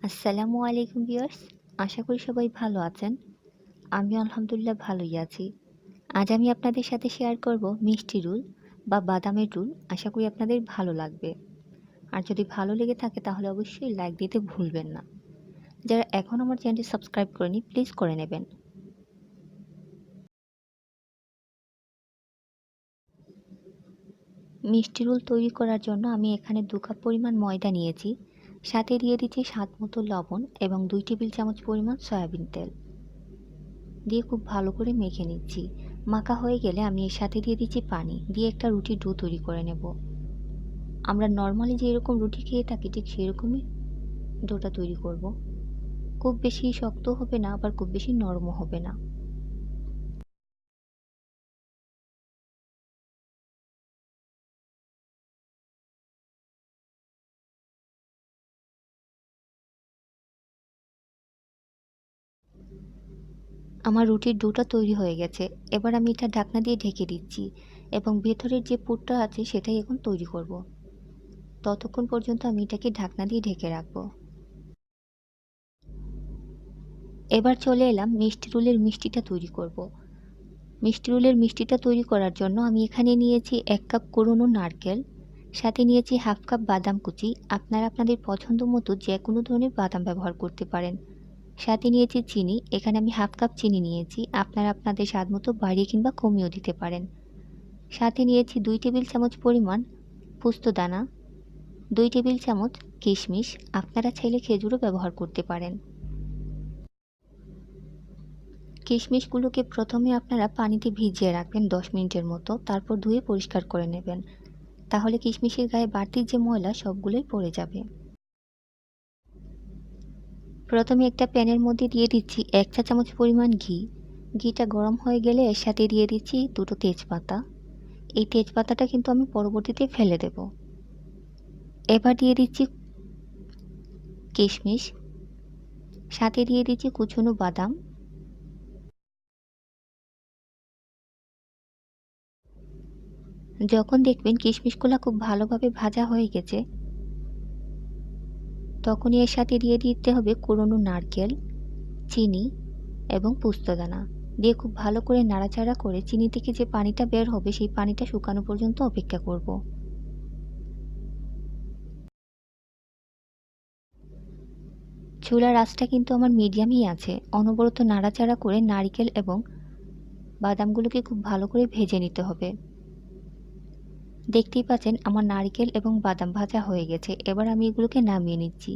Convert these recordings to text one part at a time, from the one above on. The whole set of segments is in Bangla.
আসসালামু আলাইকুম ভিউয়ার্স। আশা করি সবাই ভালো আছেন। আমি আলহামদুলিল্লাহ ভালোই আছি। আজ আমি আপনাদের সাথে শেয়ার করব মিষ্টি রোল বা বাদামের রোল। আশা করি আপনাদের ভালো লাগবে। আর যদি ভালো লেগে থাকে তাহলে অবশ্যই লাইক দিতে ভুলবেন না। যারা এখনও আমার চ্যানেলটি সাবস্ক্রাইব করেনি প্লিজ করে নেবেন। মিষ্টি রোল তৈরি করার জন্য আমি এখানে ২ কাপ পরিমাণ ময়দা নিয়েছি। সাথে দিয়ে দিচ্ছি স্বাদ মতো লবণ এবং ২ টেবিল চামচ পরিমাণ সয়াবিন তেল। দিয়ে খুব ভালো করে মেখে নিচ্ছি। মাখা হয়ে গেলে আমি এর সাথে দিয়ে দিচ্ছি পানি, দিয়ে একটা রুটির ডো তৈরি করে নেব। আমরা নরমালি যেরকম রুটি খেয়ে থাকি ঠিক সেরকমই ডোটা তৈরি করব। খুব বেশি শক্ত হবে না, আবার খুব বেশি নরমও হবে না। আমার রুটির ডোটা তৈরি হয়ে গেছে। এবার আমি এটা ঢাকনা দিয়ে ঢেকে দিচ্ছি এবং ভেতরের যে পুরটা আছে সেটাই এখন তৈরি করব। ততক্ষণ পর্যন্ত আমি এটাকে ঢাকনা দিয়ে ঢেকে রাখবো। এবার চলে এলাম মিষ্টি রোলের মিষ্টিটা তৈরি করব। মিষ্টি রোলের মিষ্টিটা তৈরি করার জন্য আমি এখানে নিয়েছি ১ কাপ কোরানো নারকেল, সাথে নিয়েছি হাফ কাপ বাদাম কুচি। আপনারা আপনাদের পছন্দ মতো যে কোনো ধরনের বাদাম ব্যবহার করতে পারেন। সাথে নিয়েছি চিনি, এখানে আমি হাফ কাপ চিনি নিয়েছি। আপনারা আপনাদের স্বাদ মতো বাড়িয়ে কিংবা কমিয়েও দিতে পারেন। সাথে নিয়েছি ২ টেবিল চামচ পরিমাণ পোস্তদানা, ২ টেবিল চামচ কিশমিশ, আপনারা চাইলে খেজুরও ব্যবহার করতে পারেন। কিশমিশগুলোকে প্রথমে আপনারা পানিতে ভিজিয়ে রাখবেন ১০ মিনিটের মতো, তারপর ধুয়ে পরিষ্কার করে নেবেন। তাহলে কিশমিশের গায়ে বাড়তি যে ময়লা সবগুলোই পড়ে যাবে। প্রথমে একটা প্যানের মধ্যে দিয়ে দিচ্ছি ১ চা চামচ পরিমাণ ঘি। ঘিটা গরম হয়ে গেলে এর সাথে দিয়ে দিচ্ছি দুটো তেজপাতা। এই তেজপাতাটা কিন্তু আমি পরবর্তীতে ফেলে দেব। এবার দিয়ে দিচ্ছি কিশমিশ, সাথে দিয়ে দিচ্ছি কুচনো বাদাম। যখন দেখবেন কিশমিশগুলো খুব ভালোভাবে ভাজা হয়ে গেছে, তখনই এর সাথে দিয়ে দিতে হবে কোরানো নারকেল, চিনি এবং পোস্তদানা। দিয়ে খুব ভালো করে নাড়াচাড়া করে চিনি থেকে যে পানিটা বের হবে সেই পানিটা শুকানো পর্যন্ত অপেক্ষা করব। চুলার আঁচটা কিন্তু আমার মিডিয়ামই আছে। অনবরত নাড়াচাড়া করে নারকেল এবং বাদামগুলোকে খুব ভালো করে ভেজে নিতে হবে। দেখতেই পাচ্ছেন আমার নারকেল এবং বাদাম ভাজা হয়ে গেছে। এবার আমি এগুলোকে নামিয়ে নিচ্ছি।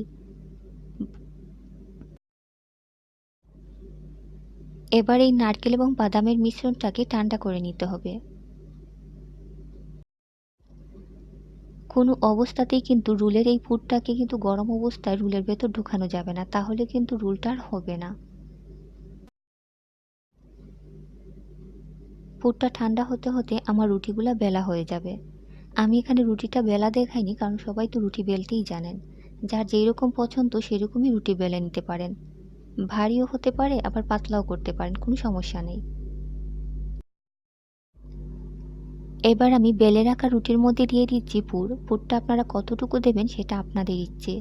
এবার এই নারকেল এবং বাদামের মিশ্রণটাকে ঠান্ডা করে নিতে হবে। কোনো অবস্থাতেই কিন্তু রুলের এই পুরটাকে কিন্তু গরম অবস্থায় রুলের ভেতর ঢুকানো যাবে না, তাহলে কিন্তু রুলটা আর হবে না। পুরটা ঠান্ডা হতে হতে আমার রুটিগুলা বেলা হয়ে যাবে। আমি এখানে রুটিটা বেলা দেখাইনি, কারণ সবাই তো রুটি বেলতেই জানেন। যার যেই রকম পছন্দ সেরকমই রুটি বেলে নিতে পারেন। ভারীও হতে পারে, আবার পাতলাও করতে পারেন, কোনো সমস্যা নেই। এবার আমি বেলে রাখা রুটির মধ্যে দিয়ে দিচ্ছি পুর। পুরটা আপনারা কতটুকু দেবেন সেটা আপনাদের ইচ্ছে।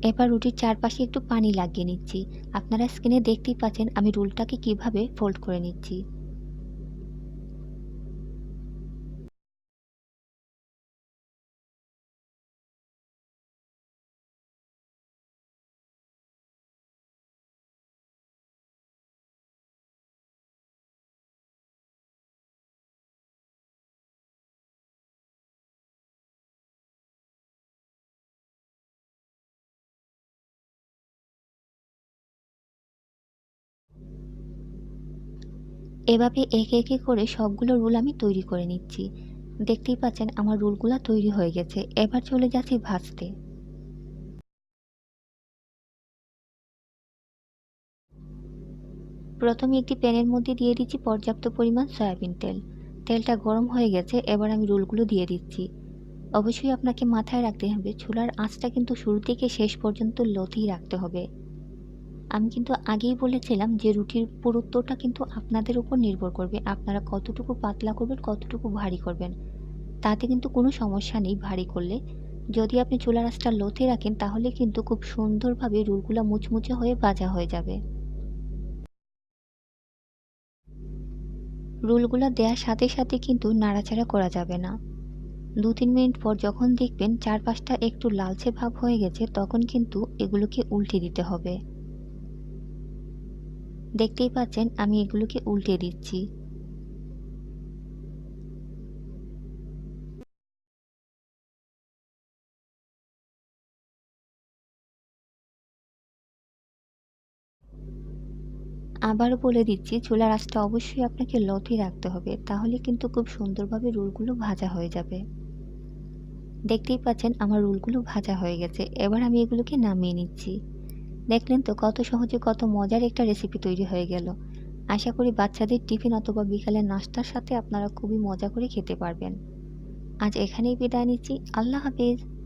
এবার রুটির চারপাশে একটু পানি লাগিয়ে নিচ্ছি। আপনারা স্ক্রিনে দেখতেই পাচ্ছেন আমি রোলটাকে কিভাবে ফোল্ড করে নিচ্ছি। এভাবে একে একে করে সবগুলো রোল আমি তৈরি করে নিচ্ছি। দেখতেই পাচ্ছেন আমার রোলগুলা তৈরি হয়ে গেছে। এবার চলে যাচ্ছি ভাজতে। প্রথমে একটি প্যানের মধ্যে দিয়ে দিচ্ছি পর্যাপ্ত পরিমাণ সয়াবিন তেল। তেলটা গরম হয়ে গেছে, এবার আমি রোলগুলো দিয়ে দিচ্ছি। অবশ্যই আপনাকে মাথায় রাখতে হবে চুলার আঁচটা কিন্তু শুরু থেকে শেষ পর্যন্ত লোতেই রাখতে হবে। আমি কিন্তু আগেই বলেছিলাম যে রুটির পুরুত্বটা কিন্তু আপনাদের উপর নির্ভর করবে। আপনারা কতটুকু পাতলা করবেন, কতটুকু ভারী করবেন। তাতে কিন্তু কোনো সমস্যা নেই ভারী করলে। যদি আপনি চুলার আঁচটা লোতে রাখেন তাহলে কিন্তু খুব সুন্দরভাবে রোলগুলা মুচমুচে হয়ে ভাজা হয়ে যাবে। রোলগুলা দেওয়ার সাথে সাথে কিন্তু নাড়াচাড়া করা যাবে না। ২-৩ মিনিট পর যখন দেখবেন চারপাশটা একটু লালচে ভাব হয়ে গেছে তখন কিন্তু এগুলোকে উল্টে দিতে হবে। দেখতেই পাচ্ছেন আমি এগুলোকে উল্টে দিচ্ছি। আবারও বলে দিচ্ছি, চুলার আঁচটা অবশ্যই আপনাকে লোতে রাখতে হবে। তাহলে কিন্তু খুব সুন্দরভাবে রোলগুলো ভাজা হয়ে যাবে। দেখতেই পাচ্ছেন আমার রোলগুলো ভাজা হয়ে গেছে। এবার আমি এগুলোকে নামিয়ে নিচ্ছি। দেখলেন তো কত সহজে কত মজার একটা রেসিপি তৈরি হয়ে গেল। আশা করি বাচ্চাদের টিফিন অথবা বিকালের নাস্তার সাথে আপনারা খুবই মজা করে খেতে পারবেন। আজ এখানেই বিদায় নিচ্ছি। আল্লাহ হাফেজ।